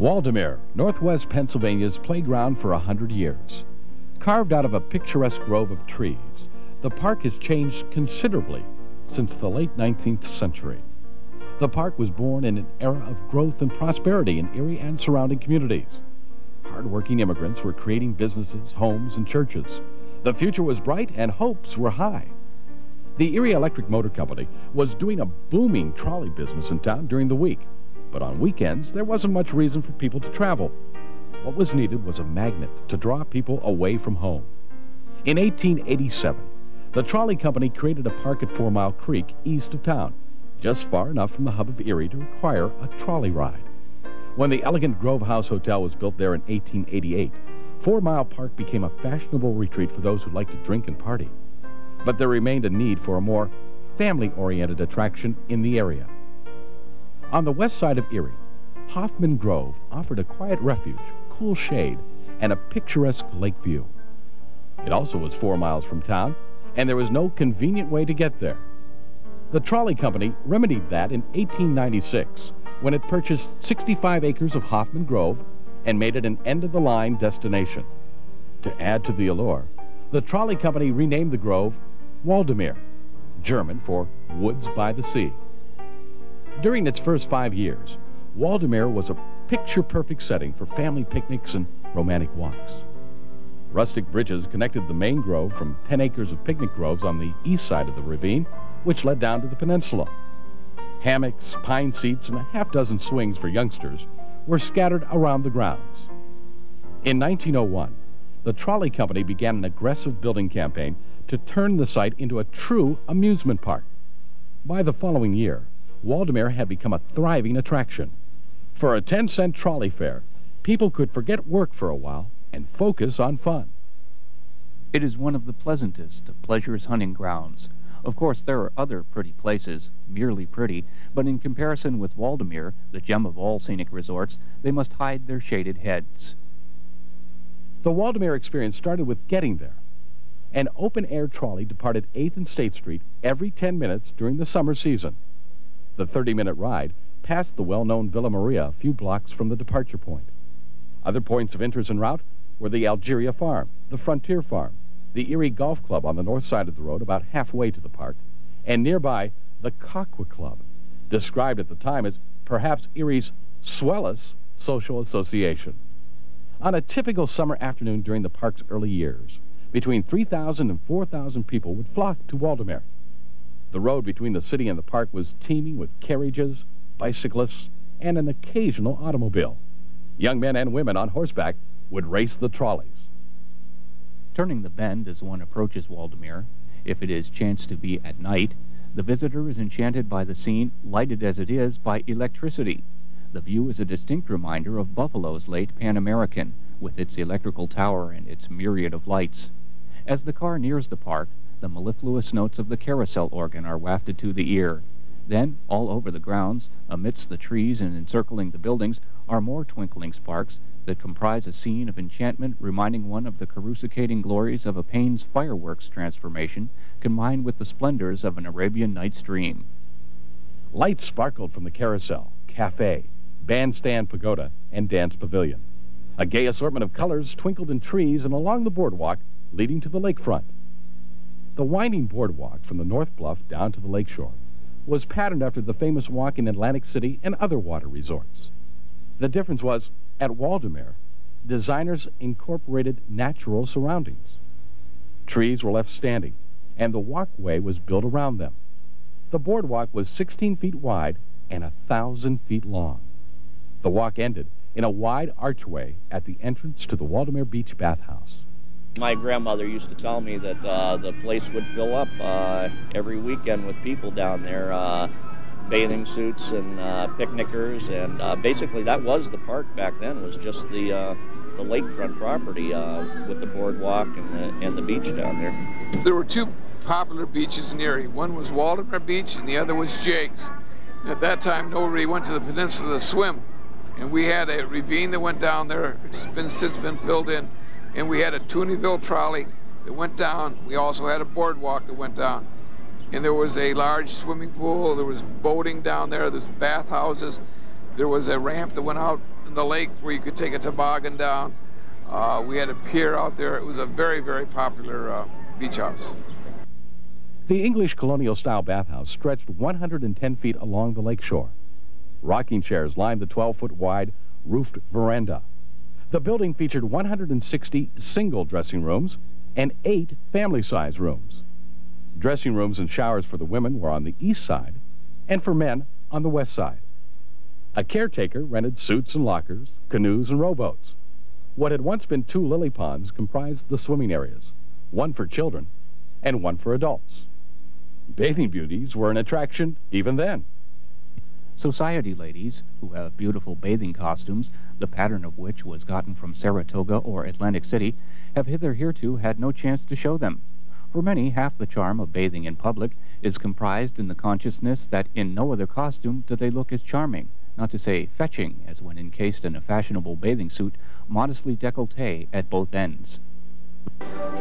Waldameer, northwest Pennsylvania's playground for 100 years. Carved out of a picturesque grove of trees, the park has changed considerably since the late 19th century. The park was born in an era of growth and prosperity in Erie and surrounding communities. Hard-working immigrants were creating businesses, homes, and churches. The future was bright and hopes were high. The Erie Electric Motor Company was doing a booming trolley business in town during the week, but on weekends there wasn't much reason for people to travel. What was needed was a magnet to draw people away from home. In 1887, the trolley company created a park at 4 Mile Creek east of town, just far enough from the hub of Erie to require a trolley ride. When the elegant Grove House Hotel was built there in 1888, 4 Mile Park became a fashionable retreat for those who liked to drink and party. But there remained a need for a more family-oriented attraction in the area. On the west side of Erie, Hoffman Grove offered a quiet refuge, cool shade, and a picturesque lake view. It also was 4 miles from town, and there was no convenient way to get there. The trolley company remedied that in 1896 when it purchased 65 acres of Hoffman Grove and made it an end-of-the-line destination. To add to the allure, the trolley company renamed the grove Waldameer, German for Woods by the Sea. During its first 5 years, Waldameer was a picture-perfect setting for family picnics and romantic walks. Rustic bridges connected the main grove from 10 acres of picnic groves on the east side of the ravine, which led down to the peninsula. Hammocks, pine seats, and a half-dozen swings for youngsters were scattered around the grounds. In 1901, the trolley company began an aggressive building campaign to turn the site into a true amusement park. By the following year, Waldameer had become a thriving attraction. For a 10-cent trolley fare, people could forget work for a while and focus on fun. It is one of the pleasantest of pleasure's hunting grounds. Of course, there are other pretty places, merely pretty, but in comparison with Waldameer, the gem of all scenic resorts, they must hide their shaded heads. The Waldameer experience started with getting there. An open-air trolley departed 8th and State Street every 10 minutes during the summer season. The 30-minute ride passed the well-known Villa Maria a few blocks from the departure point. Other points of interest en route were the Algeria Farm, the Frontier Farm, the Erie Golf Club on the north side of the road about halfway to the park, and nearby the Coqua Club, described at the time as perhaps Erie's swellest social association. On a typical summer afternoon during the park's early years, between 3,000 and 4,000 people would flock to Waldameer. The road between the city and the park was teeming with carriages, bicyclists, and an occasional automobile. Young men and women on horseback would race the trolleys. Turning the bend as one approaches Waldameer, if it is chanced to be at night, the visitor is enchanted by the scene, lighted as it is by electricity. The view is a distinct reminder of Buffalo's late Pan American, with its electrical tower and its myriad of lights. As the car nears the park, the mellifluous notes of the carousel organ are wafted to the ear. Then, all over the grounds, amidst the trees and encircling the buildings, are more twinkling sparks that comprise a scene of enchantment reminding one of the coruscating glories of a Payne's fireworks transformation combined with the splendors of an Arabian Nights dream. Lights sparkled from the carousel, cafe, bandstand pagoda, and dance pavilion. A gay assortment of colors twinkled in trees and along the boardwalk leading to the lakefront. The winding boardwalk from the North Bluff down to the lakeshore was patterned after the famous walk in Atlantic City and other water resorts. The difference was, at Waldameer, designers incorporated natural surroundings. Trees were left standing, and the walkway was built around them. The boardwalk was 16 feet wide and 1,000 feet long. The walk ended in a wide archway at the entrance to the Waldameer Beach bathhouse. My grandmother used to tell me that the place would fill up every weekend with people down there, bathing suits and picnickers, and basically that was the park back then, was just the lakefront property with the boardwalk and the beach down there. There were two popular beaches in Erie. One was Waldameer Beach and the other was Jake's. And at that time, nobody went to the peninsula to swim. And we had a ravine that went down there. It's since been filled in. And we had a Toonerville trolley that went down. We also had a boardwalk that went down. And there was a large swimming pool. There was boating down there. There's bathhouses. There was a ramp that went out in the lake where you could take a toboggan down. We had a pier out there. It was a very, very popular beach house. The English colonial-style bathhouse stretched 110 feet along the lakeshore. Rocking chairs lined the 12-foot-wide roofed veranda. The building featured 160 single dressing rooms and 8 family-size rooms. Dressing rooms and showers for the women were on the east side and for men on the west side. A caretaker rented suites and lockers, canoes and rowboats. What had once been 2 lily ponds comprised the swimming areas, one for children and one for adults. Bathing beauties were an attraction even then. Society ladies, who have beautiful bathing costumes, the pattern of which was gotten from Saratoga or Atlantic City, have hitherto had no chance to show them. For many, half the charm of bathing in public is comprised in the consciousness that in no other costume do they look as charming, not to say fetching, as when encased in a fashionable bathing suit, modestly décolleté at both ends.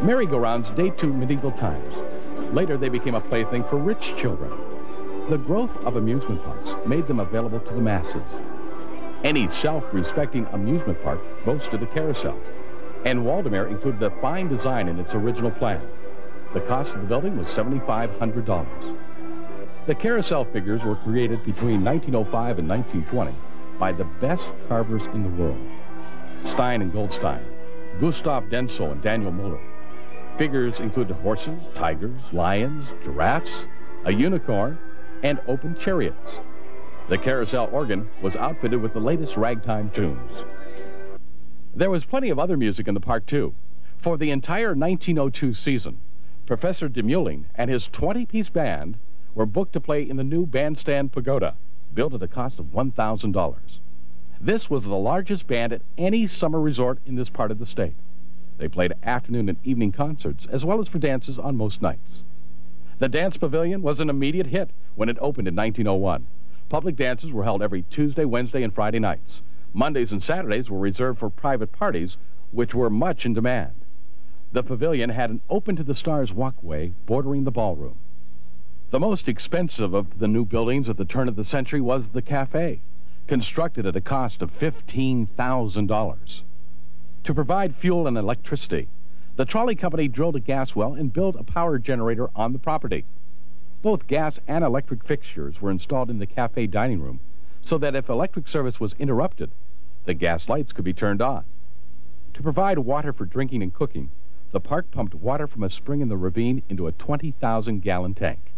Merry-go-rounds date to medieval times. Later, they became a plaything for rich children. The growth of amusement parks made them available to the masses. Any self-respecting amusement park boasted a carousel, and Waldameer included a fine design in its original plan. The cost of the building was $7,500. The carousel figures were created between 1905 and 1920 by the best carvers in the world: Stein and Goldstein, Gustav Denso and Daniel Muller. Figures included horses, tigers, lions, giraffes, a unicorn, and open chariots. The carousel organ was outfitted with the latest ragtime tunes. There was plenty of other music in the park, too. For the entire 1902 season, Professor Demeuling and his 20-piece band were booked to play in the new Bandstand Pagoda, built at a cost of $1,000. This was the largest band at any summer resort in this part of the state. They played afternoon and evening concerts, as well as for dances on most nights. The Dance Pavilion was an immediate hit when it opened in 1901. Public dances were held every Tuesday, Wednesday, and Friday nights. Mondays and Saturdays were reserved for private parties, which were much in demand. The pavilion had an open-to-the-stars walkway bordering the ballroom. The most expensive of the new buildings at the turn of the century was the cafe, constructed at a cost of $15,000. To provide fuel and electricity, the trolley company drilled a gas well and built a power generator on the property. Both gas and electric fixtures were installed in the cafe dining room so that if electric service was interrupted, the gas lights could be turned on. To provide water for drinking and cooking, the park pumped water from a spring in the ravine into a 20,000-gallon tank.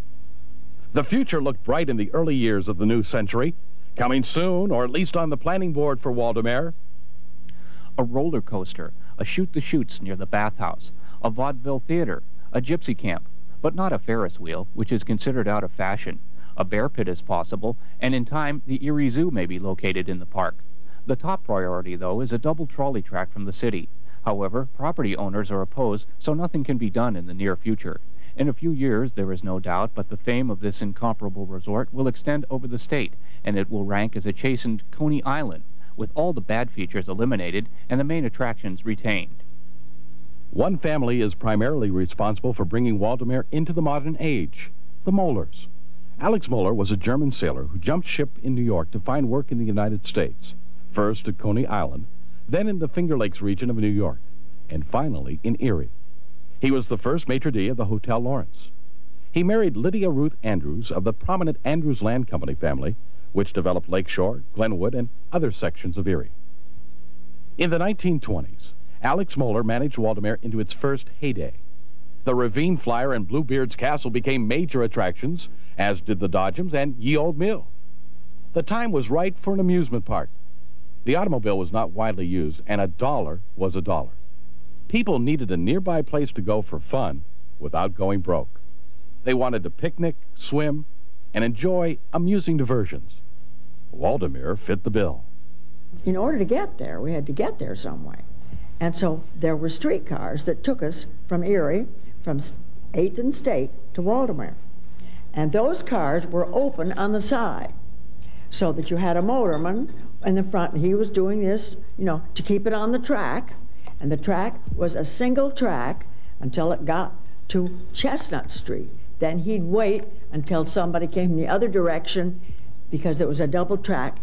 The future looked bright in the early years of the new century. Coming soon, or at least on the planning board for Waldameer: a roller coaster, a shoot-the-chutes near the bathhouse, a vaudeville theater, a gypsy camp, but not a Ferris wheel, which is considered out of fashion. A bear pit is possible, and in time the Erie Zoo may be located in the park. The top priority, though, is a double trolley track from the city. However, property owners are opposed, so nothing can be done in the near future. In a few years, there is no doubt, but the fame of this incomparable resort will extend over the state, and it will rank as a chastened Coney Island, with all the bad features eliminated and the main attractions retained. One family is primarily responsible for bringing Waldameer into the modern age: the Mollers. Alex Moller was a German sailor who jumped ship in New York to find work in the United States, first at Coney Island, then in the Finger Lakes region of New York, and finally in Erie. He was the first maitre d' of the Hotel Lawrence. He married Lydia Ruth Andrews of the prominent Andrews Land Company family, which developed Lakeshore, Glenwood, and other sections of Erie. In the 1920s, Alex Moller managed Waldameer into its first heyday. The Ravine Flyer and Bluebeard's Castle became major attractions, as did the Dodgems and Ye Old Mill. The time was right for an amusement park. The automobile was not widely used, and $1 was $1. People needed a nearby place to go for fun without going broke. They wanted to picnic, swim, and enjoy amusing diversions. Waldameer fit the bill. In order to get there, we had to get there some way. And so there were streetcars that took us from Erie, from 8th and State to Waldameer. And those cars were open on the side, so that you had a motorman in the front, and he was doing this, you know, to keep it on the track. And the track was a single track until it got to Chestnut Street. Then he'd wait until somebody came the other direction, because it was a double track,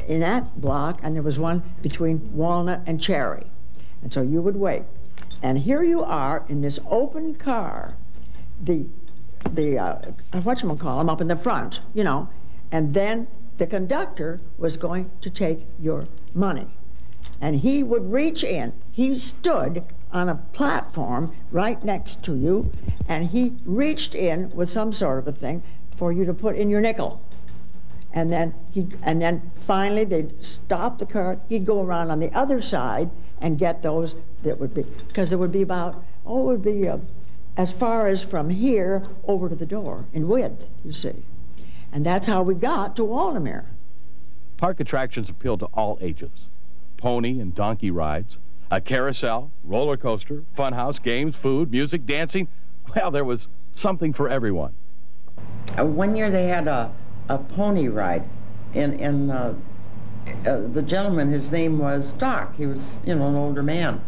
in that block, and there was one between Walnut and Cherry. And so you would wait. And here you are in this open car, whatchamacallem, up in the front, you know, and then the conductor was going to take your money. And he would reach in. He stood on a platform right next to you, and he reached in with some sort of a thing for you to put in your nickel. And then finally they'd stop the car. He'd go around on the other side and get those that would be, because there would be about, it would be as far as from here over to the door in width, you see. And that's how we got to Waldameer. Park attractions appeal to all ages. Pony and donkey rides, a carousel, roller coaster, funhouse, games, food, music, dancing. Well, there was something for everyone. One year they had a pony ride, and the gentleman, his name was Doc. He was, you know, an older man.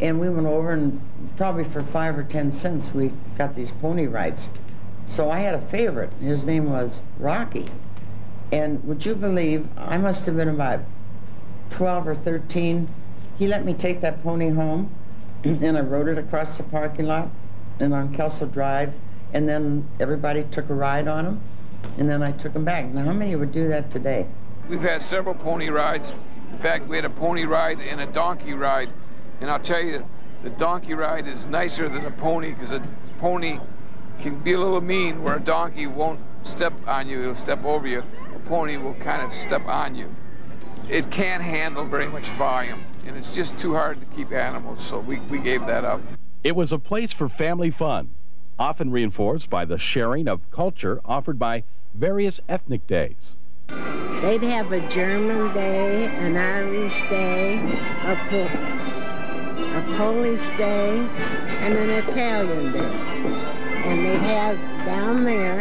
And we went over, and probably for 5 or 10 cents, we got these pony rides. So I had a favorite. His name was Rocky. And would you believe, I must have been about 12 or 13. He let me take that pony home, and I rode it across the parking lot and on Kelso Drive, and then everybody took a ride on him, and then I took him back. Now, how many would do that today? We've had several pony rides. In fact, we had a pony ride and a donkey ride. And I'll tell you, the donkey ride is nicer than a pony, because a pony can be a little mean, where a donkey won't step on you, he'll step over you. A pony will kind of step on you. It can't handle very much volume, and it's just too hard to keep animals, so we gave that up. It was a place for family fun, often reinforced by the sharing of culture offered by various ethnic days. They'd have a German day, an Irish day, a Polish day, and an Italian day. And they'd have down there,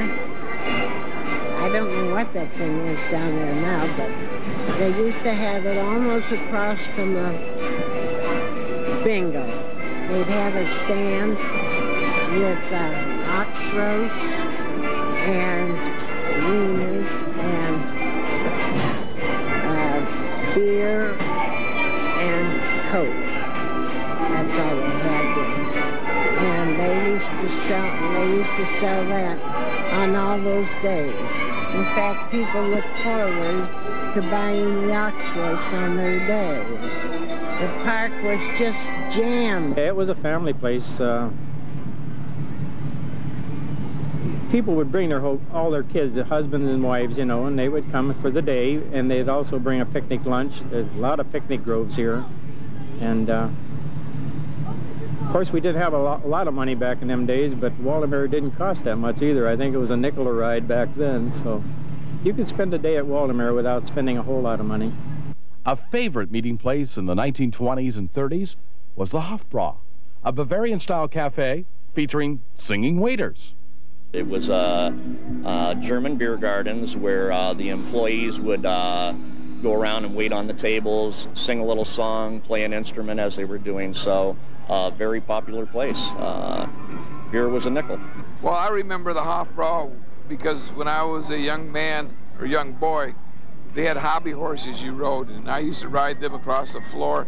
I don't know what that thing is down there now, but they used to have it almost across from the bingo. They'd have a stand with ox roast and wieners and beer and Coke. That's all they had there. And they used to sell that on all those days. In fact, people look forward to buying the ox roast on their day. The park was just jammed. It was a family place. People would bring all their kids, their husbands and wives, you know, and they would come for the day, and they'd also bring a picnic lunch. There's a lot of picnic groves here. And of course, we didn't have a lot of money back in them days, but Waldameer didn't cost that much either. I think it was a nickel a ride back then, so you could spend a day at Waldameer without spending a whole lot of money. A favorite meeting place in the 1920s and 30s was the Hofbrau, a Bavarian-style cafe featuring singing waiters. It was German beer gardens where the employees would go around and wait on the tables, sing a little song, play an instrument as they were doing so. Very popular place. Beer was a nickel. Well, I remember the Hofbrau because when I was a young man or young boy, they had hobby horses you rode, and I used to ride them across the floor.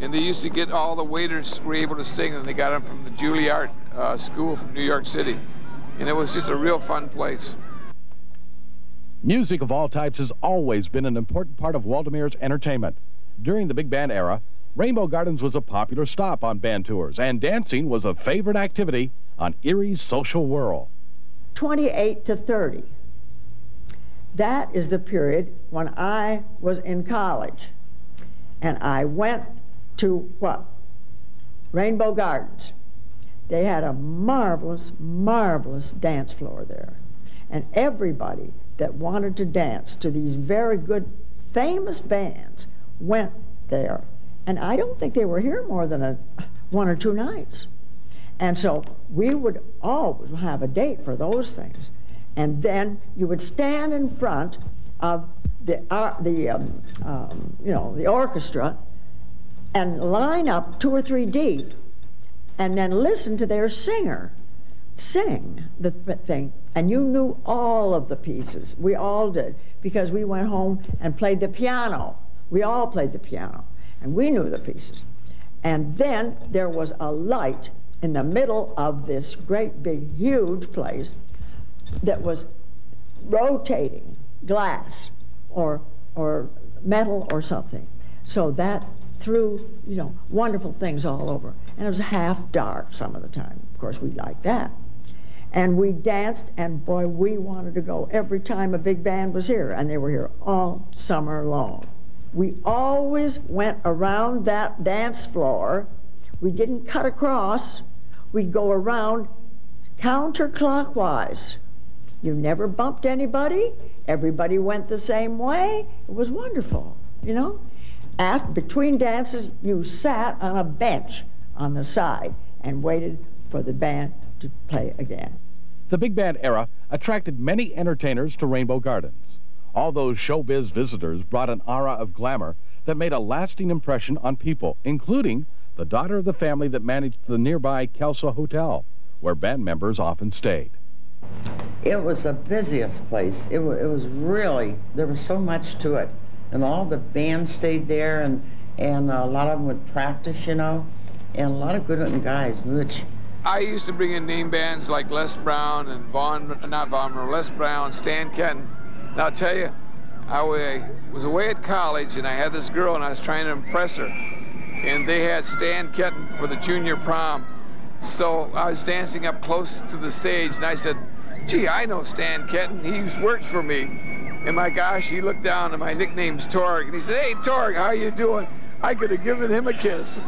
And they used to get all the waiters were able to sing, and they got them from the Juilliard School from New York City. And it was just a real fun place. Music of all types has always been an important part of Waldameer's entertainment. During the big band era, Rainbow Gardens was a popular stop on band tours, and dancing was a favorite activity on Erie's social whirl. 28 to 30. That is the period when I was in college. And I went to what? Rainbow Gardens. They had a marvelous, marvelous dance floor there. And everybody that wanted to dance to these very good, famous bands went there. And I don't think they were here more than 1 or 2 nights. And so we would always have a date for those things. And then you would stand in front of the orchestra and line up 2 or 3 deep and then listen to their singer sing the thing, and you knew all of the pieces. We all did, because we went home and played the piano. We all played the piano, and we knew the pieces. And then there was a light in the middle of this great big huge place that was rotating glass or metal or something. So that threw, you know, wonderful things all over. And it was half dark some of the time. Of course, we liked that. And we danced, and boy, we wanted to go every time a big band was here, and they were here all summer long. We always went around that dance floor. We didn't cut across. We'd go around counterclockwise. You never bumped anybody. Everybody went the same way. It was wonderful, you know. Between dances, you sat on a bench on the side and waited for the band to play again. The big band era attracted many entertainers to Rainbow Gardens. All those showbiz visitors brought an aura of glamour that made a lasting impression on people, including the daughter of the family that managed the nearby Kelso Hotel, where band members often stayed. It was the busiest place. It was really, there was so much to it. And all the bands stayed there, and a lot of them would practice, you know, and a lot of good-looking guys, which... I used to bring in name bands like Les Brown and Les Brown, Stan Kenton. And I'll tell you, I was away at college, and I had this girl, and I was trying to impress her. And they had Stan Kenton for the junior prom. So I was dancing up close to the stage, and I said, gee, I know Stan Kenton. He's worked for me. And my gosh, he looked down, and my nickname's Torg. And he said, hey, Torg, how you doing? I could have given him a kiss.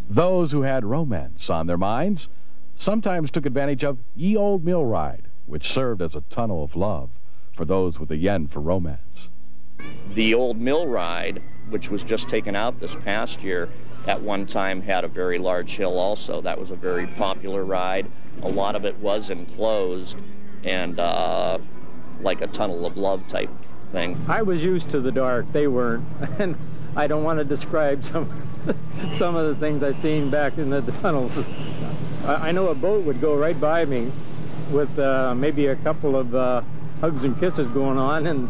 Those who had romance on their minds sometimes took advantage of Ye Old Mill Ride, which served as a tunnel of love for those with a yen for romance. The Old Mill Ride, which was just taken out this past year, at one time had a very large hill also. That was a very popular ride. A lot of it was enclosed and like a tunnel of love type thing. I was used to the dark. They weren't. And I don't want to describe some of the things I've seen back in the tunnels. I know a boat would go right by me with maybe a couple of hugs and kisses going on,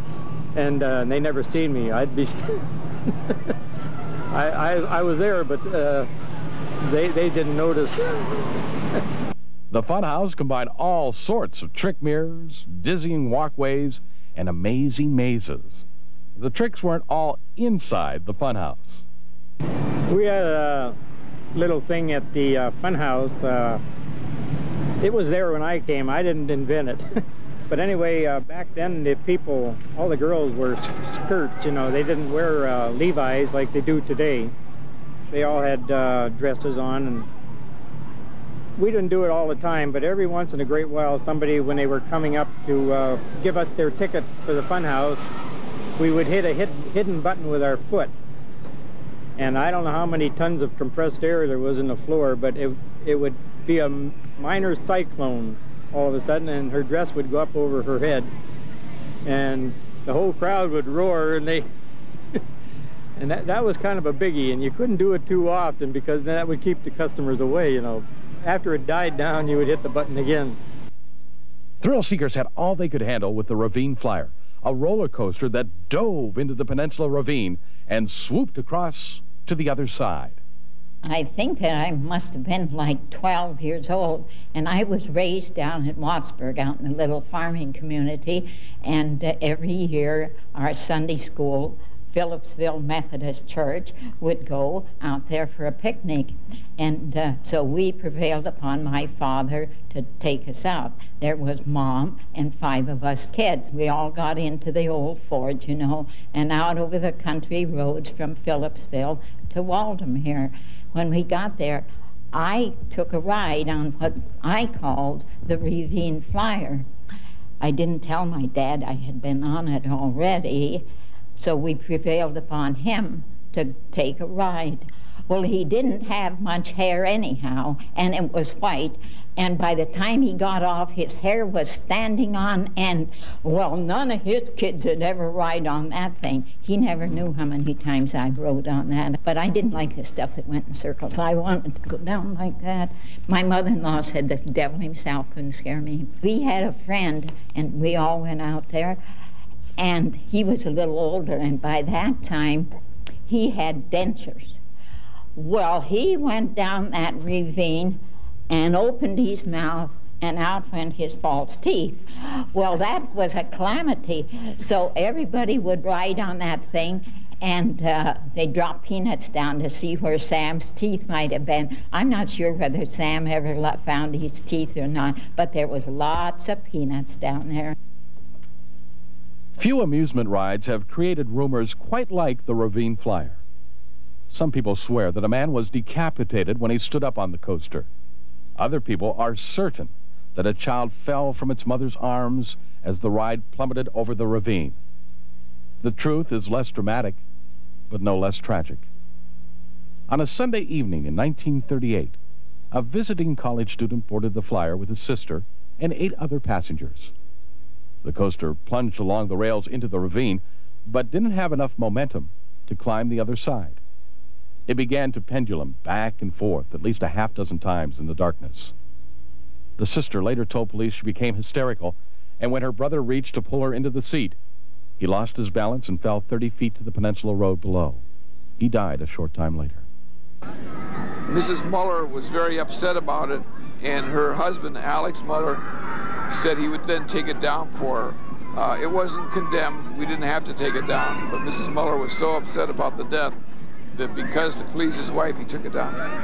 and they never seen me. I'd be I was there, but they didn't notice. The Funhouse combined all sorts of trick mirrors, dizzying walkways, and amazing mazes. The tricks weren't all inside the Funhouse. We had little thing at the fun house. It was there when I came. I didn't invent it. But anyway, back then the people, all the girls wore skirts, you know. They didn't wear Levi's like they do today. They all had dresses on, and we didn't do it all the time, but every once in a great while, somebody, when they were coming up to give us their ticket for the fun house, we would hit a hidden button with our foot. And I don't know how many tons of compressed air there was in the floor, but it would be a minor cyclone all of a sudden, and her dress would go up over her head, and the whole crowd would roar, and they and that was kind of a biggie, and you couldn't do it too often because that would keep the customers away, you know. After it died down, you would hit the button again. Thrill seekers had all they could handle with the Ravine Flyer, a roller coaster that dove into the Peninsula Ravine and swooped across to the other side. I think that I must have been like 12 years old, and I was raised down at Wattsburg, out in a little farming community, and every year our Sunday school, Phillipsville Methodist Church, would go out there for a picnic, and so we prevailed upon my father to take us out. There was Mom and 5 of us kids. We all got into the old Ford, you know, and out over the country roads from Phillipsville to Waldameer. When we got there, I took a ride on what I called the Ravine Flyer. I didn't tell my dad I had been on it already, so we prevailed upon him to take a ride. Well, he didn't have much hair anyhow, and it was white, and by the time he got off, his hair was standing on end. Well, none of his kids had ever ride on that thing. He never knew how many times I rode on that, but I didn't like the stuff that went in circles. I wanted to go down like that. My mother-in-law said the devil himself couldn't scare me. We had a friend, and we all went out there, and he was a little older, and by that time, he had dentures. Well, he went down that ravine and opened his mouth, and out went his false teeth. Well, that was a calamity. So everybody would ride on that thing, and they dropped peanuts down to see where Sam's teeth might have been. I'm not sure whether Sam ever found his teeth or not, but there was lots of peanuts down there. Few amusement rides have created rumors quite like the Ravine Flyer. Some people swear that a man was decapitated when he stood up on the coaster. Other people are certain that a child fell from its mother's arms as the ride plummeted over the ravine. The truth is less dramatic, but no less tragic. On a Sunday evening in 1938, a visiting college student boarded the Flyer with his sister and 8 other passengers. The coaster plunged along the rails into the ravine, but didn't have enough momentum to climb the other side. It began to pendulum back and forth at least a half-dozen times in the darkness. The sister later told police she became hysterical, and when her brother reached to pull her into the seat, he lost his balance and fell 30 feet to the Peninsula Road below. He died a short time later. Mrs. Muller was very upset about it, and her husband, Alex Muller, said he would then take it down for her. It wasn't condemned. We didn't have to take it down, but Mrs. Muller was so upset about the death that because to please his wife, he took it down.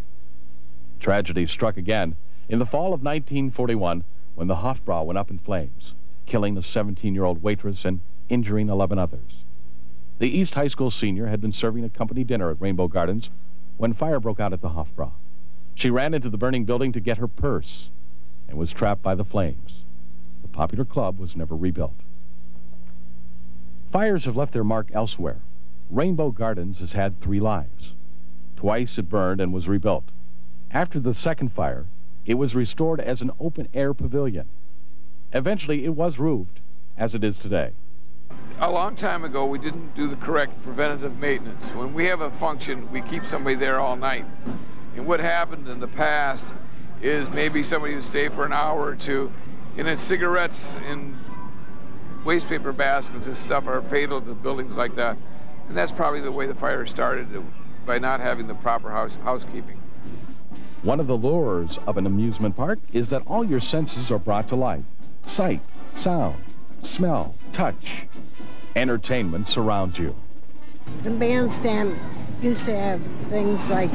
Tragedy struck again in the fall of 1941 when the Hofbrau went up in flames, killing the 17-year-old waitress and injuring 11 others. The East High School senior had been serving a company dinner at Rainbow Gardens when fire broke out at the Hofbrau. She ran into the burning building to get her purse and was trapped by the flames. The popular club was never rebuilt. Fires have left their mark elsewhere. Rainbow Gardens has had 3 lives. Twice it burned and was rebuilt. After the second fire, it was restored as an open-air pavilion. Eventually, it was roofed, as it is today. A long time ago, we didn't do the correct preventative maintenance. When we have a function, we keep somebody there all night. And what happened in the past is maybe somebody would stay for an hour or 2, and then cigarettes in waste paper baskets and stuff are fatal to buildings like that. And that's probably the way the fire started, by not having the proper housekeeping. One of the lures of an amusement park is that all your senses are brought to life. Sight, sound, smell, touch. Entertainment surrounds you. The bandstand used to have things like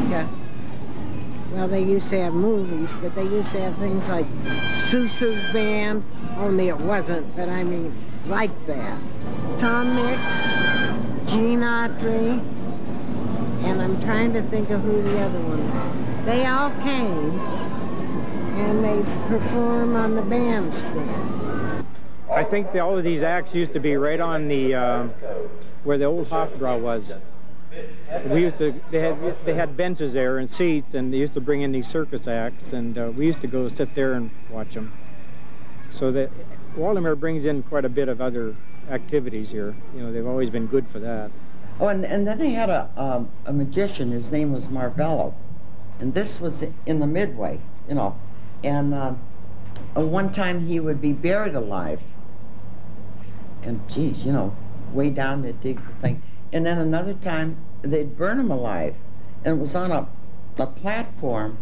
well, they used to have movies, but they used to have things like Sousa's Band, only it wasn't, but I mean, like that. Tom Mix, Gene Autry, and I'm trying to think of who the other one was. They all came, and they perform on the bandstand. I think all of these acts used to be right on the, where the old Hofbrau was. They had benches there and seats, and they used to bring in these circus acts, and we used to go sit there and watch them. So that Waldemere brings in quite a bit of other activities here. You know, they've always been good for that. Oh, and then they had a magician. His name was Marvello, and this was in the Midway, you know. And one time he would be buried alive, and geez, you know, way down they dig the thing. And then another time they'd burn him alive, and it was on a platform,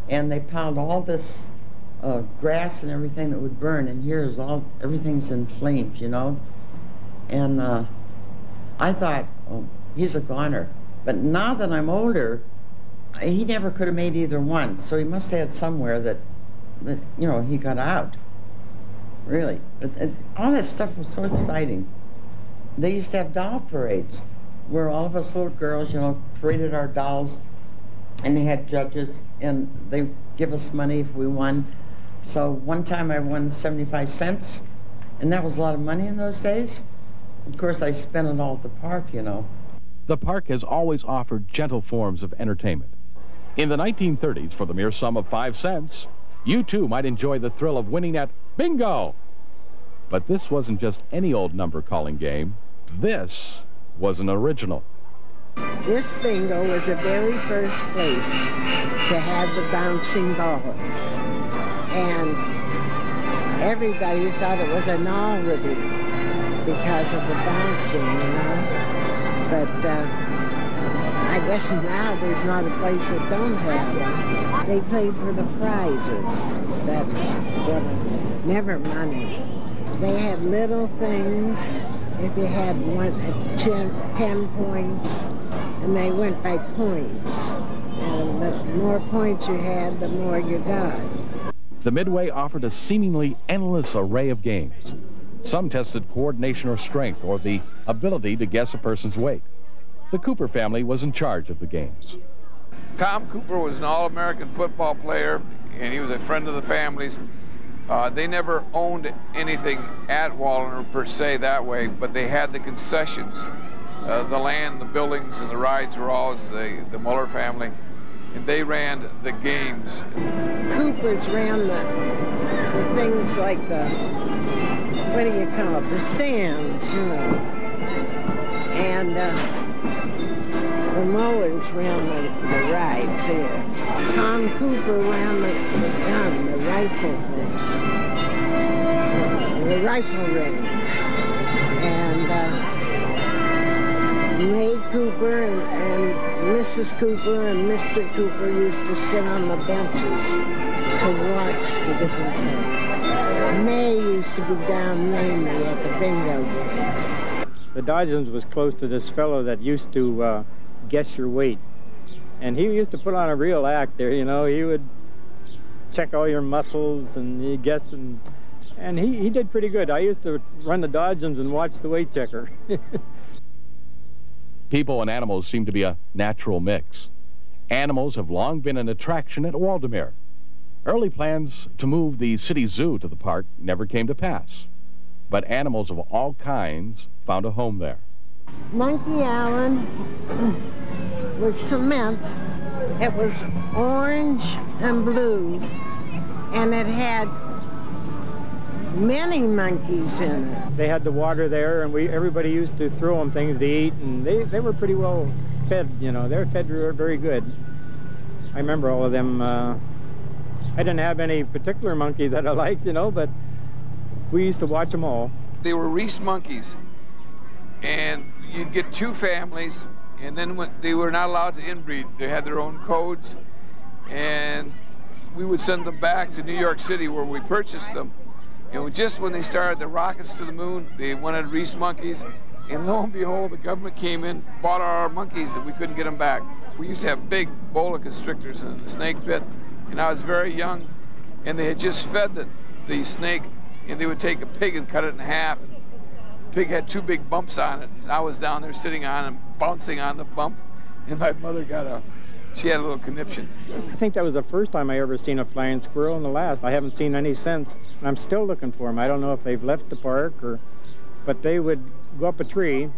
and they piled all this grass and everything that would burn, and here's everything's in flames, you know. And I thought, oh, he's a goner. But now that I'm older, he never could have made either one, so he must have had somewhere that you know, he got out. Really. All that stuff was so exciting. They used to have doll parades where all of us little girls, you know, paraded our dolls, and they had judges, and they give us money if we won. So one time I won 75 cents, and that was a lot of money in those days. Of course, I spent it all at the park, you know. The park has always offered gentle forms of entertainment. In the 1930s, for the mere sum of 5 cents, you too might enjoy the thrill of winning at bingo. But this wasn't just any old number-calling game. This was an original. This bingo was the very first place to have the bouncing balls. And everybody thought it was a novelty because of the bouncing, you know. But I guess now there's not a place that don't have them. They played for the prizes. That's what, never money. They had little things. If you had 10 points, and they went by points. And the more points you had, the more you got. The Midway offered a seemingly endless array of games. Some tested coordination or strength, or the ability to guess a person's weight. The Cooper family was in charge of the games. Tom Cooper was an All-American football player, and he was a friend of the family's. They never owned anything at Waldemere per se that way, but they had the concessions. The land, the buildings, and the rides were always the Muller family, and they ran the games. Coopers ran the things like what do you call it, the stands, you know, and the Mullers ran the rides here. Tom Cooper ran the gun, the rifle thing, the rifle range. And May Cooper and Mrs. Cooper and Mr. Cooper used to sit on the benches to watch the different things. May used to be down mainly at the bingo game. The Dodgens was close to this fellow that used to guess your weight. And he used to put on a real act there, you know. He would check all your muscles and he'd guess, and he did pretty good. I used to run the Dodgens and watch the weight checker. People and animals seem to be a natural mix. Animals have long been an attraction at Waldemere. Early plans to move the city zoo to the park never came to pass, but animals of all kinds found a home there. Monkey Island was cement. It was orange and blue, and it had many monkeys in it. They had the water there, and everybody used to throw them things to eat, and they were pretty well fed, you know. They were fed very good. I remember all of them. I didn't have any particular monkey that I liked, you know, but we used to watch them all. They were Reese monkeys, and you'd get 2 families, and then when they were not allowed to inbreed. They had their own codes, and we would send them back to New York City where we purchased them. And just when they started the rockets to the moon, they wanted Reese monkeys, and lo and behold, the government came in, bought our monkeys, and we couldn't get them back. We used to have big boa constrictors in the snake pit, and I was very young, and they had just fed the snake, and they would take a pig and cut it in half. And the pig had 2 big bumps on it. I was down there sitting on and bouncing on the bump, and my mother she had a little conniption. I think that was the first time I ever seen a flying squirrel, and the last. I haven't seen any since, and I'm still looking for them. I don't know if they've left the park, but they would go up a tree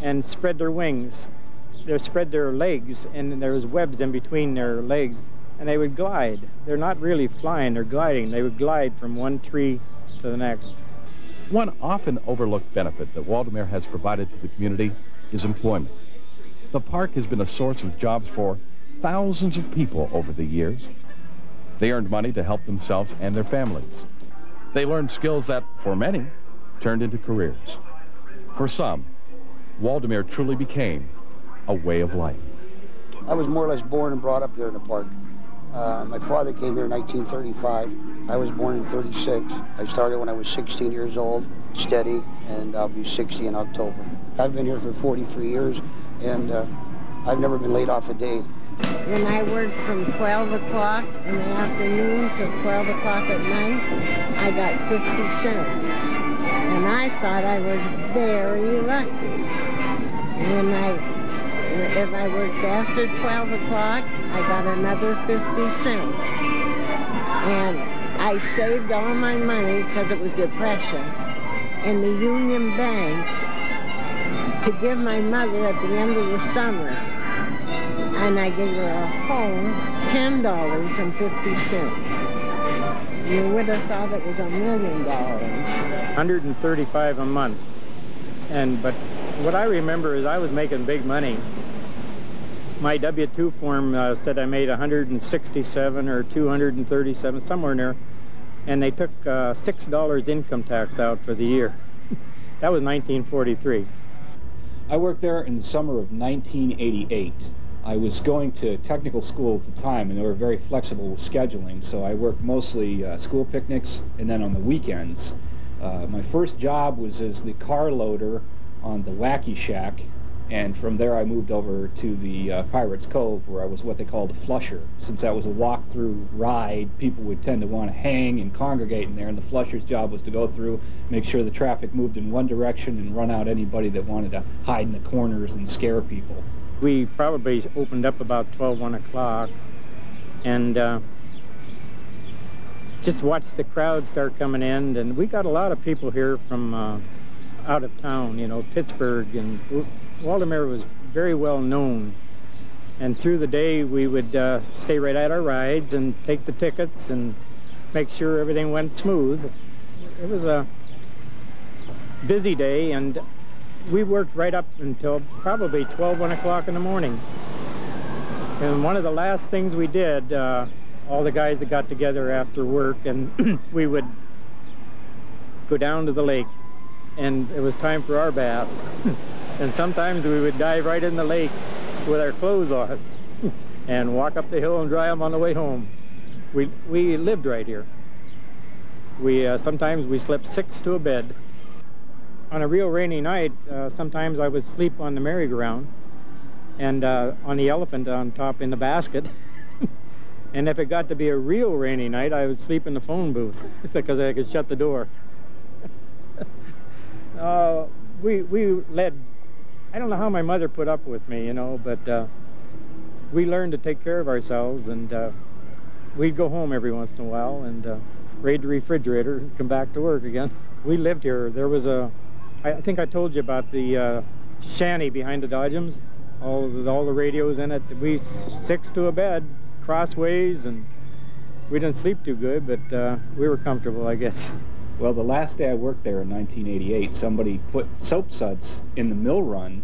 and spread their wings. They spread their legs, and there was webs in between their legs, and they would glide. They're not really flying, they're gliding. They would glide from one tree to the next. One often overlooked benefit that Waldameer has provided to the community is employment. The park has been a source of jobs for thousands of people over the years. They earned money to help themselves and their families. They learned skills that, for many, turned into careers. For some, Waldameer truly became a way of life. I was more or less born and brought up here in the park. My father came here in 1935. I was born in 36. I started when I was 16 years old, steady, and I'll be 60 in October. I've been here for 43 years, and I've never been laid off a day. When I worked from 12 o'clock in the afternoon to 12 o'clock at night, I got 50 cents. And I thought I was very lucky. If I worked after 12 o'clock, I got another 50 cents. And I saved all my money, because it was depression, in the Union Bank to give my mother at the end of the summer. And I gave her a home, $10.50. You would have thought it was $1 million. $135 a month. But what I remember is I was making big money. My W-2 form said I made $167 or $237, somewhere in there, and they took $6 income tax out for the year. That was 1943. I worked there in the summer of 1988. I was going to technical school at the time, and they were very flexible with scheduling, so I worked mostly school picnics and then on the weekends. My first job was as the car loader on the Wacky Shack, and from there I moved over to the Pirates Cove, where I was what they called a flusher. Since that was a walk-through ride, people would tend to want to hang and congregate in there, and the flusher's job was to go through, make sure the traffic moved in one direction, and run out anybody that wanted to hide in the corners and scare people. We probably opened up about 12, 1 o'clock, and just watched the crowd start coming in, and we got a lot of people here from out of town, you know, Pittsburgh, and Waldameer was very well known. And through the day, we would stay right at our rides and take the tickets and make sure everything went smooth. It was a busy day, and we worked right up until probably 12, 1 o'clock in the morning. And one of the last things we did, all the guys that got together after work, and we would go down to the lake, and it was time for our bath. And sometimes we would dive right in the lake with our clothes on and walk up the hill and dry them on the way home. We lived right here. Sometimes we slept 6 to a bed. On a real rainy night, sometimes I would sleep on the merry-go-round and on the elephant on top in the basket. And if it got to be a real rainy night, I would sleep in the phone booth because I could shut the door. We led, I don't know how my mother put up with me, you know, but we learned to take care of ourselves, and we'd go home every once in a while and raid the refrigerator and come back to work again. We lived here. There was I think I told you about the shanty behind the Dodgems, with all the radios in it. We 6 to a bed, crossways, and we didn't sleep too good, but we were comfortable, I guess. Well, the last day I worked there in 1988, somebody put soap suds in the mill run,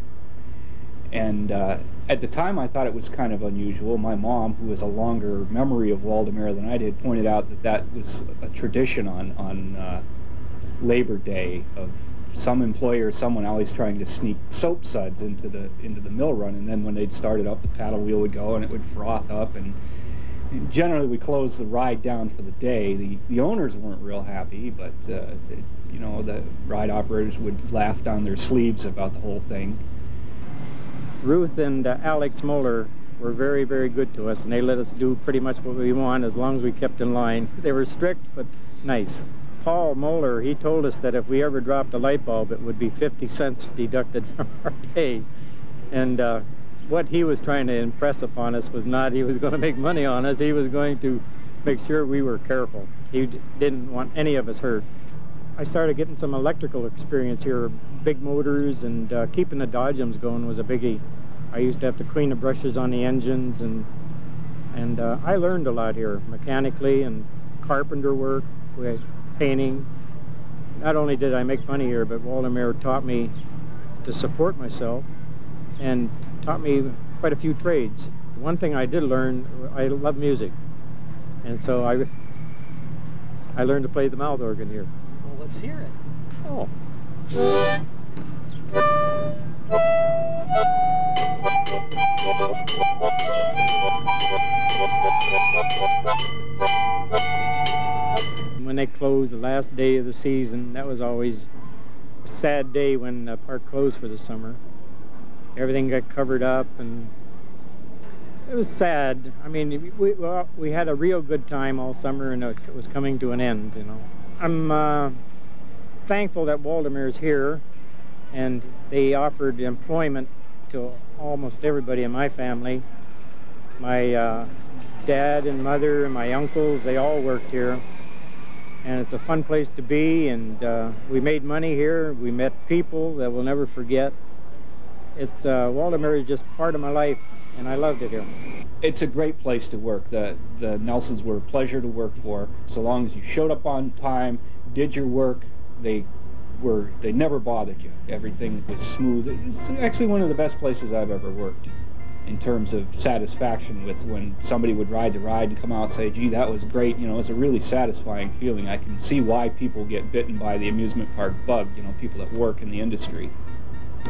and at the time I thought it was kind of unusual. My mom, who has a longer memory of Waldameer than I did, pointed out that that was a tradition on Labor Day of some employer or someone always trying to sneak soap suds into the mill run, and then when they'd start it up, the paddle wheel would go and it would froth up, and generally we closed the ride down for the day. The owners weren't real happy, but you know, the ride operators would laugh down their sleeves about the whole thing. Ruth and Alex Moeller were very, very good to us, and they let us do pretty much what we want as long as we kept in line. They were strict, but nice. Paul Moeller, he told us that if we ever dropped a light bulb, it would be 50 cents deducted from our pay. And what he was trying to impress upon us was not he was going to make money on us, he was going to make sure we were careful. He didn't want any of us hurt. I started getting some electrical experience here, big motors, and keeping the Dodgems going was a biggie. I used to have to clean the brushes on the engines, and I learned a lot here, mechanically and carpenter work, painting. Not only did I make money here, but Waldemere taught me to support myself and taught me quite a few trades. One thing I did learn, I love music, and so I learned to play the mouth organ here. Well, let's hear it. Oh. When they closed the last day of the season, that was always a sad day when the park closed for the summer. Everything got covered up, and it was sad. I mean, we had a real good time all summer, and it was coming to an end, you know. I'm thankful that Waldemere's here, and they offered employment to almost everybody in my family. My dad and mother and my uncles, they all worked here. And it's a fun place to be, and we made money here. We met people that we'll never forget. It's Waldemere is just part of my life, and I loved it here. It's a great place to work. The Nelsons were a pleasure to work for. So long as you showed up on time, did your work, they never bothered you. Everything was smooth. It's actually one of the best places I've ever worked in terms of satisfaction with when somebody would ride the ride and come out and say, gee, that was great. You know, it's a really satisfying feeling. I can see why people get bitten by the amusement park bug, you know, people that work in the industry.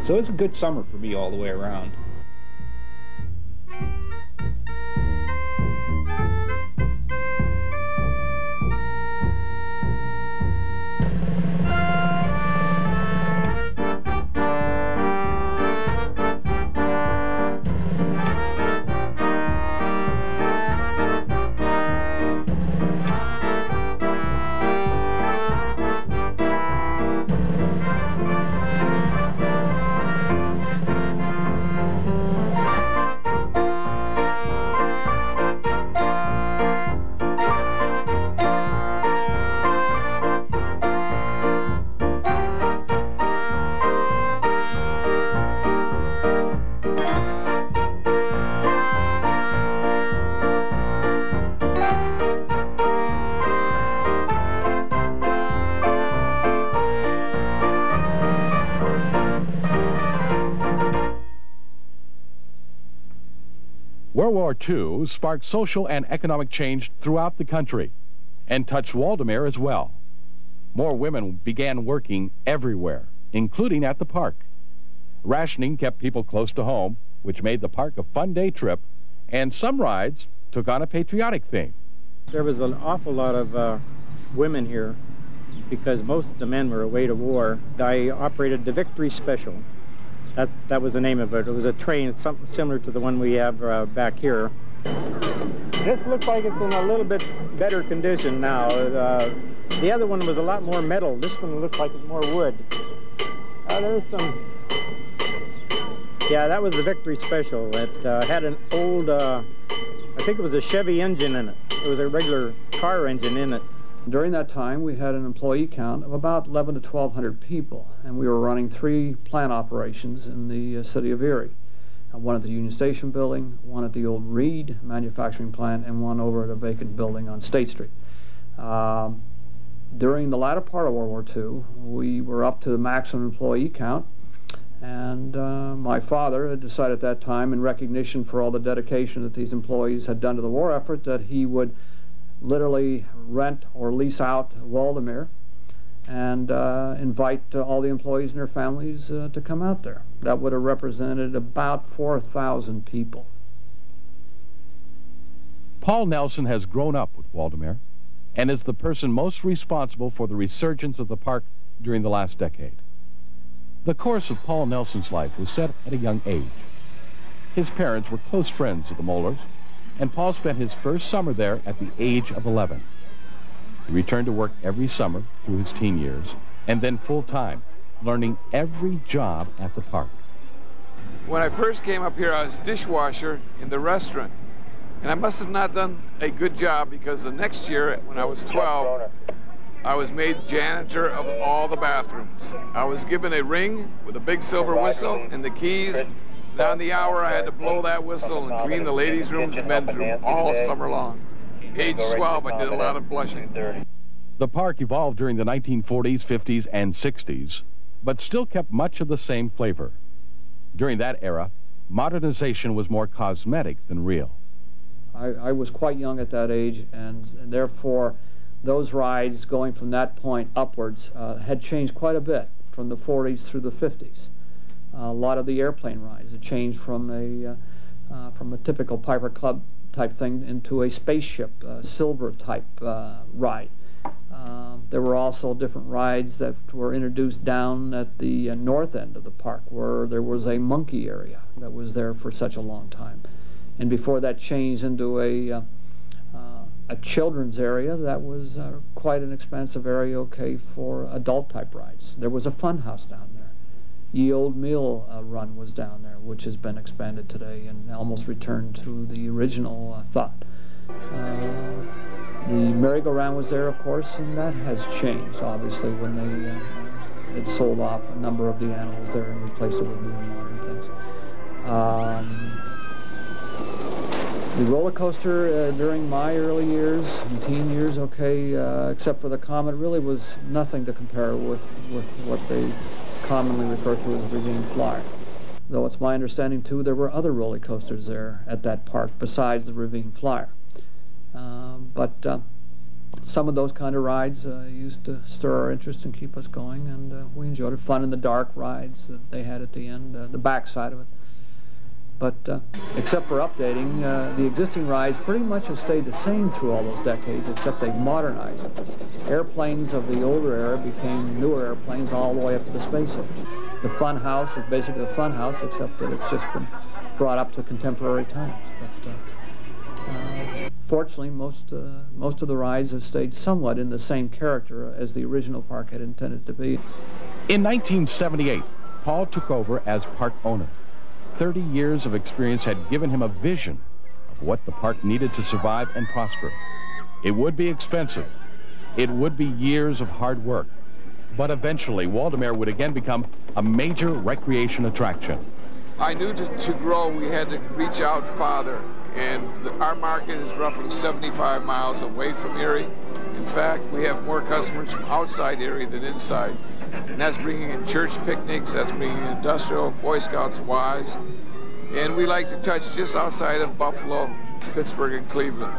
So it's a good summer for me all the way around. World War II sparked social and economic change throughout the country and touched Waldemere as well. More women began working everywhere, including at the park. Rationing kept people close to home, which made the park a fun day trip, and some rides took on a patriotic theme. There was an awful lot of women here because most of the men were away to war. I operated the Victory Special. That was the name of it. It was a train, something similar to the one we have back here. This looks like it's in a little bit better condition now. The other one was a lot more metal. This one looks like it's more wood. There's some... Yeah, that was the Victory Special. It had an old, I think it was a Chevy engine in it. It was a regular car engine in it. During that time, we had an employee count of about 1,100 to 1,200 people, and we were running 3 plant operations in the city of Erie. One at the Union Station building, one at the old Reed manufacturing plant, and one over at a vacant building on State Street. During the latter part of World War II, we were up to the maximum employee count, and my father had decided at that time, in recognition for all the dedication that these employees had done to the war effort, that he would literally rent or lease out Waldemere and invite all the employees and their families to come out there. That would have represented about 4,000 people. Paul Nelson has grown up with Waldemere and is the person most responsible for the resurgence of the park during the last decade. The course of Paul Nelson's life was set at a young age. His parents were close friends of the Mollers, and Paul spent his first summer there at the age of 11. He returned to work every summer through his teen years, and then full-time, learning every job at the park. When I first came up here, I was dishwasher in the restaurant. And I must have not done a good job, because the next year, when I was 12, I was made janitor of all the bathrooms. I was given a ring with a big silver whistle and the keys. And on the hour, I had to blow that whistle and clean the ladies' rooms and men's room all summer long. Age 12, I did a lot of blushing. The park evolved during the 1940s, 50s, and 60s, but still kept much of the same flavor. During that era, modernization was more cosmetic than real. I was quite young at that age, and therefore those rides going from that point upwards had changed quite a bit from the 40s through the 50s. A lot of the airplane rides had changed from a typical Piper Club type thing into a spaceship, silver type ride. There were also different rides that were introduced down at the north end of the park, where there was a monkey area that was there for such a long time. And before that changed into a children's area, that was quite an expansive area, okay, for adult type rides. There was a fun house down there. Ye Old Meal Run was down there, which has been expanded today and almost returned to the original thought. The merry-go-round was there, of course, and that has changed, obviously, when they had sold off a number of the animals there and replaced it with new modern things. The roller coaster during my early years and teen years, okay, except for the Comet, really was nothing to compare with what they commonly refer to as Ravine Flyer. Though it's my understanding, too, there were other roller coasters there at that park besides the Ravine Flyer. But some of those kind of rides used to stir our interest and keep us going, and we enjoyed it. Fun in the dark rides that they had at the end, the back side of it. But except for updating, the existing rides pretty much have stayed the same through all those decades, except they've modernized. Airplanes of the older era became newer airplanes all the way up to the space age. The Fun House is basically the Fun House, except that it's just been brought up to contemporary times. But fortunately, most of the rides have stayed somewhat in the same character as the original park had intended to be. In 1978, Paul took over as park owner. 30 years of experience had given him a vision of what the park needed to survive and prosper. It would be expensive. It would be years of hard work. But eventually, Waldameer would again become a major recreation attraction. I knew to grow, we had to reach out farther. And our market is roughly 75 miles away from Erie. In fact, we have more customers from outside Erie than inside. And that's bringing in church picnics, that's bringing in industrial, Boy Scouts, Y's. And we like to touch just outside of Buffalo, Pittsburgh, and Cleveland.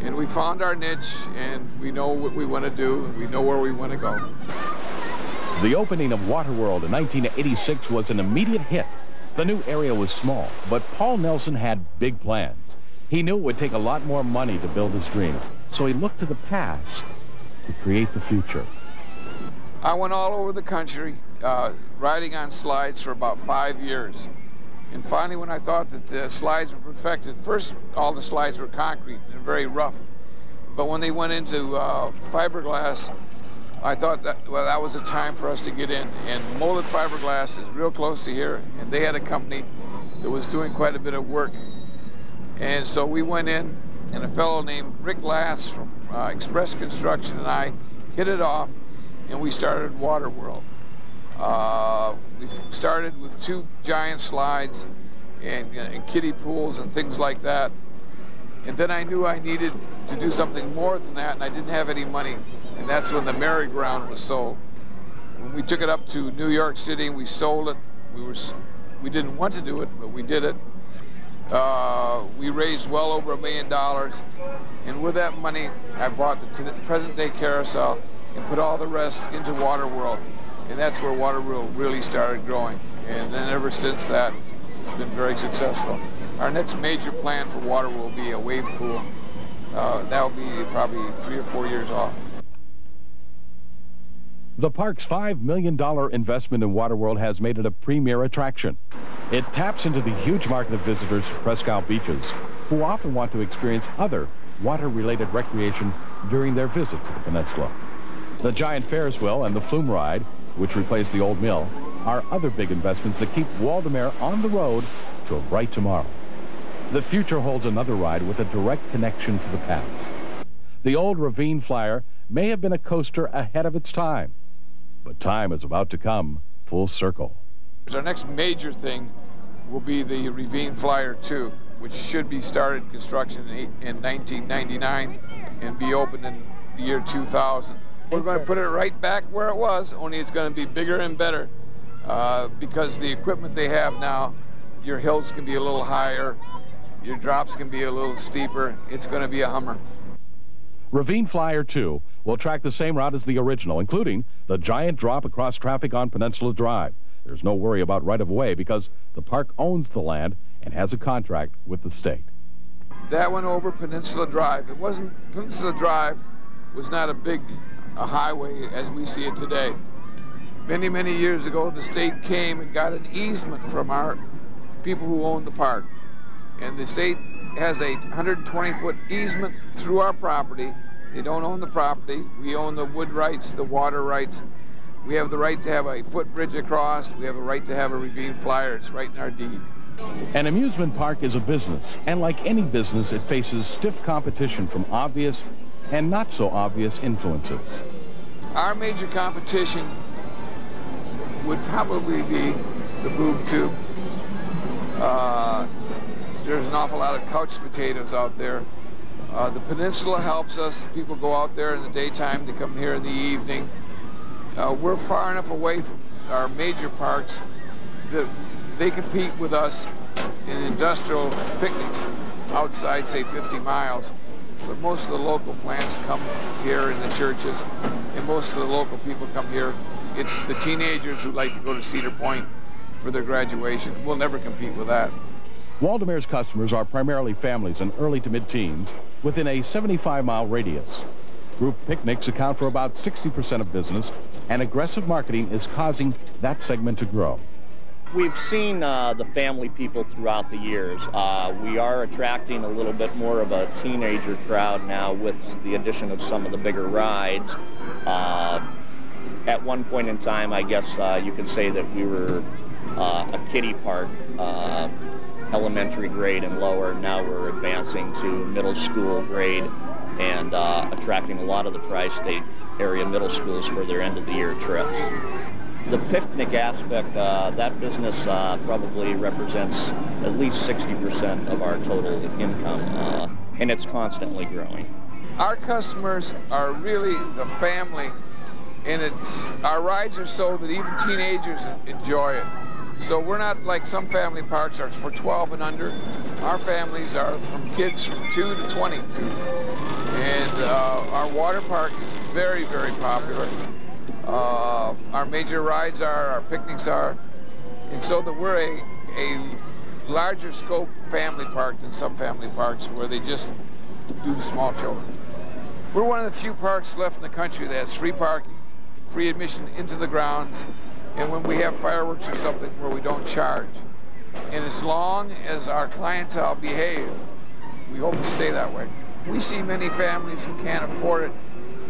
And we found our niche, and we know what we want to do, and we know where we want to go. The opening of Waterworld in 1986 was an immediate hit. The new area was small, but Paul Nelson had big plans. He knew it would take a lot more money to build his dream, so he looked to the past to create the future. I went all over the country riding on slides for about 5 years. And finally, when I thought that the slides were perfected, first all the slides were concrete and very rough. But when they went into fiberglass, I thought that, well, that was a time for us to get in. And molded fiberglass is real close to here, and they had a company that was doing quite a bit of work. And so we went in, and a fellow named Rick Lass from Express Construction and I hit it off, and we started Waterworld. We started with 2 giant slides and kiddie pools and things like that. And then I knew I needed to do something more than that, and I didn't have any money. And that's when the merry-go-round was sold. When we took it up to New York City, we sold it. We didn't want to do it, but we did it. We raised well over $1 million. And with that money, I bought the present-day carousel and put all the rest into Waterworld. And that's where Waterworld really started growing. And then ever since that, it's been very successful. Our next major plan for Waterworld will be a wave pool. That will be probably 3 or 4 years off. The park's $5 million investment in Waterworld has made it a premier attraction. It taps into the huge market of visitors to Presque Isle beaches who often want to experience other water-related recreation during their visit to the peninsula. The giant Ferris wheel and the flume ride, which replaced the old mill, are other big investments that keep Waldameer on the road to a bright tomorrow. The future holds another ride with a direct connection to the past. The old Ravine Flyer may have been a coaster ahead of its time, but time is about to come full circle. Our next major thing will be the Ravine Flyer 2, which should be started construction in 1999 and be open in the year 2000. We're going to put it right back where it was, only it's going to be bigger and better because the equipment they have now, your hills can be a little higher, your drops can be a little steeper. It's going to be a Hummer. Ravine Flyer 2 will track the same route as the original, including the giant drop across traffic on Peninsula Drive. There's no worry about right-of-way because the park owns the land and has a contract with the state. That went over Peninsula Drive. Peninsula Drive was not a highway as we see it today. Many, many years ago, the state came and got an easement from our people who owned the park. And the state has a 120-foot easement through our property. They don't own the property. We own the wood rights, the water rights. We have the right to have a footbridge across. We have a right to have a Ravine Flyer. It's right in our deed. An amusement park is a business, and like any business, it faces stiff competition from obvious and not so obvious influences. Our major competition would probably be the boob tube. There's an awful lot of couch potatoes out there. The peninsula helps us. People go out there in the daytime, they come here in the evening. We're far enough away from our major parks that they compete with us in industrial picnics outside, say, 50 miles. But most of the local plants come here in the churches, and most of the local people come here. It's the teenagers who like to go to Cedar Point for their graduation. We'll never compete with that. Waldameer's customers are primarily families in early to mid-teens within a 75-mile radius. Group picnics account for about 60% of business, and aggressive marketing is causing that segment to grow. We've seen the family people throughout the years. We are attracting a little bit more of a teenager crowd now with the addition of some of the bigger rides. At one point in time, I guess you could say that we were a kiddie park, elementary grade and lower. Now we're advancing to middle school grade and attracting a lot of the tri-state area middle schools for their end of the year trips. The picnic aspect, that business probably represents at least 60% of our total income, and it's constantly growing. Our customers are really the family, and our rides are so that even teenagers enjoy it. So we're not like some family parks are for 12 and under. Our families are from kids from 2 to 22. And our water park is very, very popular. Our major rides are, our picnics are, and so that we're a larger scope family park than some family parks where they just do the small children. We're one of the few parks left in the country that has free parking, free admission into the grounds, and when we have fireworks or something where we don't charge. And as long as our clientele behave, we hope to stay that way. We see many families who can't afford it,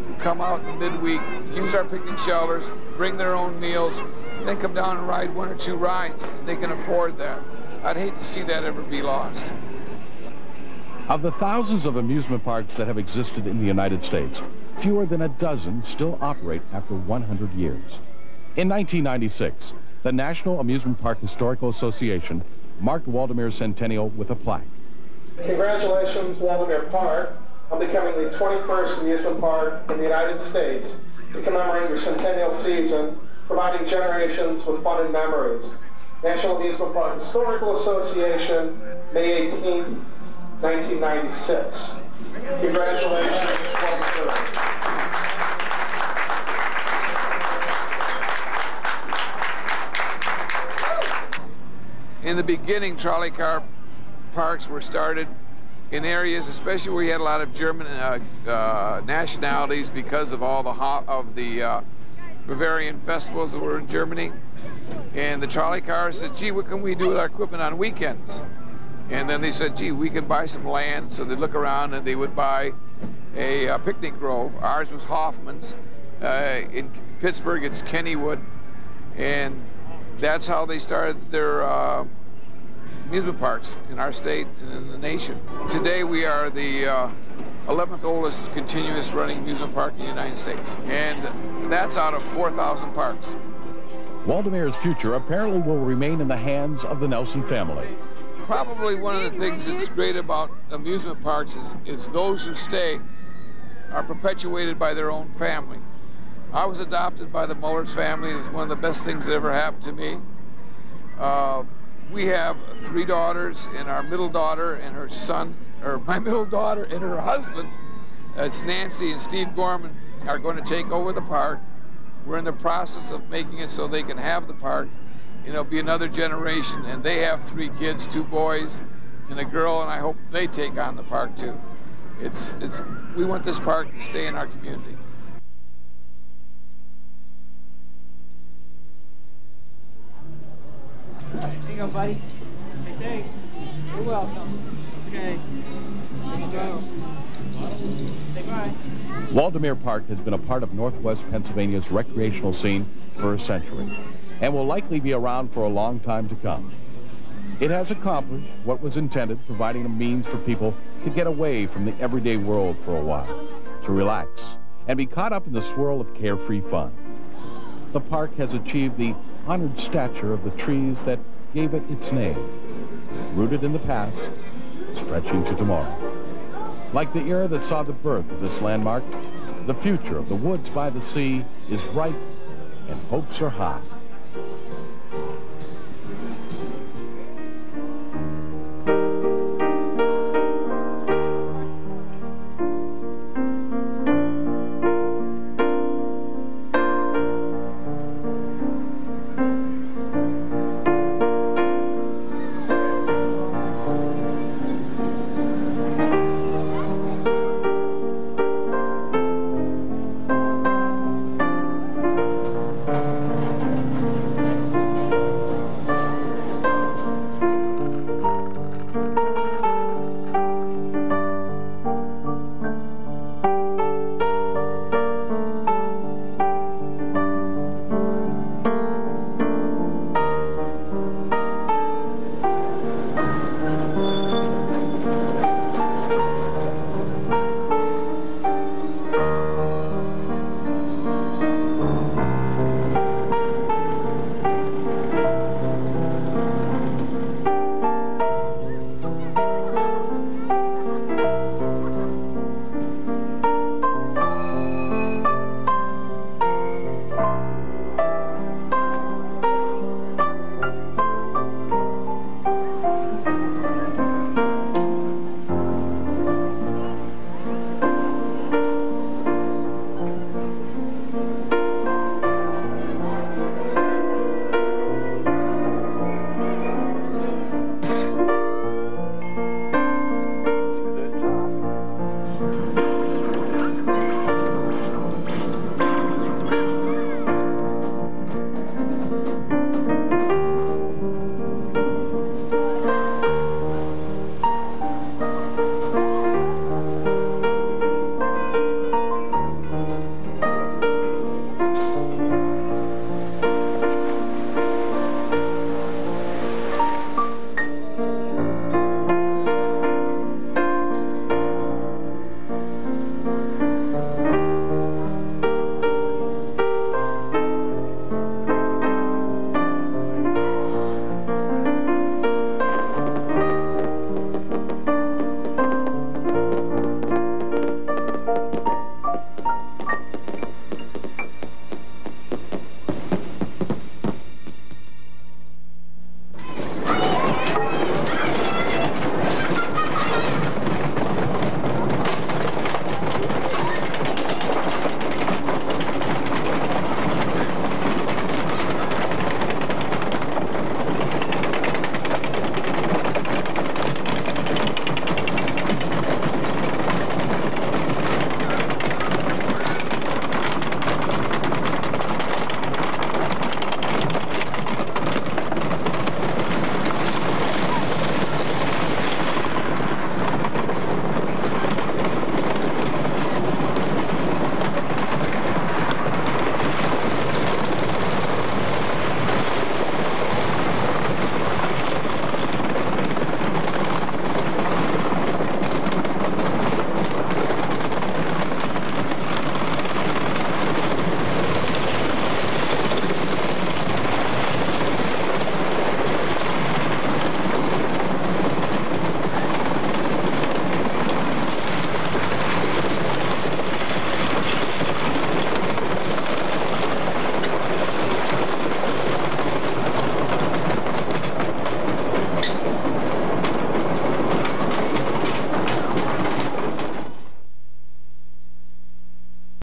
who come out in the midweek, use our picnic shelters, bring their own meals, then come down and ride 1 or 2 rides. They can afford that. I'd hate to see that ever be lost. Of the thousands of amusement parks that have existed in the United States, fewer than a dozen still operate after 100 years. In 1996, the National Amusement Park Historical Association marked Waldameer's centennial with a plaque. Congratulations, Waldameer Park, on becoming the 21st amusement park in the United States to commemorate your centennial season, providing generations with fun and memories. National Amusement Park Historical Association, May 18th, 1996. Congratulations, Waldameer. In the beginning, trolley car parks were started in areas, especially where you had a lot of German nationalities because of all the Bavarian festivals that were in Germany. And the trolley cars said, gee, what can we do with our equipment on weekends? And then they said, gee, we can buy some land. So they'd look around and they would buy a picnic grove. Ours was Hoffman's. In Pittsburgh, it's Kennywood. And that's how they started their amusement parks in our state and in the nation. Today we are the 11th oldest continuous running amusement park in the United States. And that's out of 4,000 parks. Waldamere's future apparently will remain in the hands of the Nelson family. Probably one of the things that's great about amusement parks is those who stay are perpetuated by their own family. I was adopted by the Mullers family. It was one of the best things that ever happened to me. We have 3 daughters, and our middle daughter and her son, or my middle daughter and her husband, it's Nancy and Steve Gorman, are going to take over the park. We're in the process of making it so they can have the park. You know, be another generation, and they have 3 kids, 2 boys and a girl, and I hope they take on the park too. We want this park to stay in our community. There you go, buddy. Hey, thanks. You're welcome. Okay. Let's go. Say bye. Waldemere Park has been a part of Northwest Pennsylvania's recreational scene for a century and will likely be around for a long time to come. It has accomplished what was intended, providing a means for people to get away from the everyday world for a while, to relax, and be caught up in the swirl of carefree fun. The park has achieved the honored stature of the trees that gave it its name, rooted in the past, stretching to tomorrow. Like the era that saw the birth of this landmark, the future of the woods by the sea is bright and hopes are high.